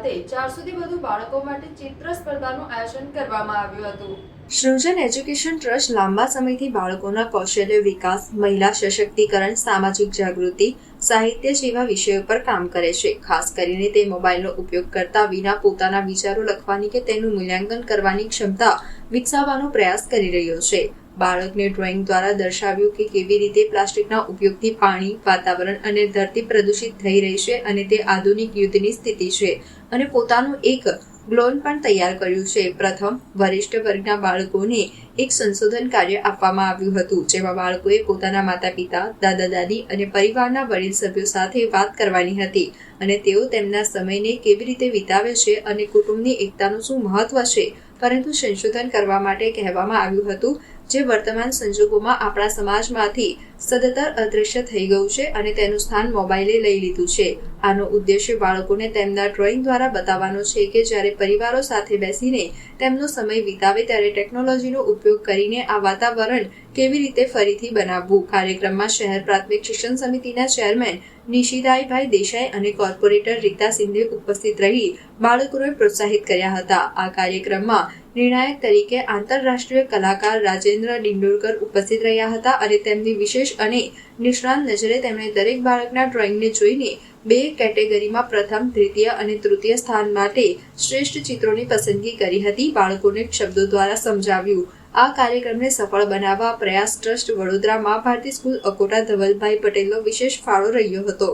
ખાતે 400 થી વધુ બાળકો માટે ચિત્ર સ્પર્ધાનું આયોજન કરવામાં આવ્યું હતું। સૃજન એજ્યુકેશન ટ્રસ્ટ લાંબા સમયથી બાળકોના કૌશલ્ય વિકાસ, મહિલા સશક્તિકરણ, સામાજિક જાગૃતિ, સાહિત્ય જેવા વિષયો પર કામ કરે છે। ખાસ કરીને તે મોબાઈલનો ઉપયોગ કરતા વિના પોતાના વિચારો લખવાની કે તેનું મૂલ્યાંકન કરવાની ક્ષમતા વિકસાવવાનો પ્રયાસ કરી રહ્યો છે। બાળકને ડ્રોઈંગ દ્વારા દર્શાવ્યું કે કેવી રીતે પ્લાસ્ટિકના ઉપયોગથી પાણી, વાતાવરણ અને ધરતી પ્રદૂષિત થઈ રહી છે અને તે આધુનિક યુદ્ધની સ્થિતિ છે, અને પોતાનું એક ગ્લોન પણ તૈયાર કર્યું છે। પ્રથમ વરિષ્ઠ વર્ગના બાળકોને એક સંશોધન કાર્ય આપવામાં આવ્યું હતું, જેમાં બાળકોએ પોતાના માતા-પિતા, દાદા-દાદી અને પરિવારના વડીલ સભ્યો સાથે વાત કરવાની હતી, અને તેઓ તેમના સમયને કેવી રીતે વિતાવે છે અને કુટુંબની એકતાનું શું મહત્વ છે। પરંતુ સંશોધન કરવા માટે કહેવામાં આવ્યું હતું, જે વર્તમાન સંજોગોમાં આપણા સમાજમાંથી સદંતર અદૃશ્ય થઈ ગયું છે અને તેનું સ્થાન મોબાઈલે લઈ લીધું છે। આનો ઉદ્દેશ્ય બાળકોને તેમના ડ્રોઈંગ દ્વારા બતાવવાનો છે કે જ્યારે પરિવારો સાથે બેસીને તેમનો સમય વિતાવે ત્યારે ટેકનોલોજીનો ઉપયોગ કરીને આ વાતાવરણ કેવી રીતે ફરીથી બનાવવું। કાર્યક્રમમાં શહેર પ્રાથમિક શિક્ષણ સમિતિના ચેરમેન નિશિદાઈભાઈ દેસાઈ અને કોર્પોરેટર રીતા સિંધે ઉપસ્થિત રહી બાળકોને પ્રોત્સાહિત કર્યા હતા। આ કાર્યક્રમમાં નિર્ણાયક તરીકે આંતરરાષ્ટ્રીય કલાકાર રાજેન્દ્ર ડિંડોરકર ઉપસ્થિત રહ્યા હતા, અને તેમની વિશેષ અને નિષ્ણાંત નજરે તેમણે દરેક બાળકના ડ્રોઈંગને જોઈને 2 કેટેગરીમાં પ્રથમ, દ્વિતીય અને તૃતીય સ્થાન માટે શ્રેષ્ઠ ચિત્રોની પસંદગી કરી હતી। બાળકોને શબ્દો દ્વારા સમજાવ્યું। આ કાર્યક્રમને સફળ બનાવવા પ્રયાસ ટ્રસ્ટ વડોદરા મા ભારતી સ્કૂલ અકોટા ધવલભાઈ પટેલનો વિશેષ ફાળો રહ્યો હતો।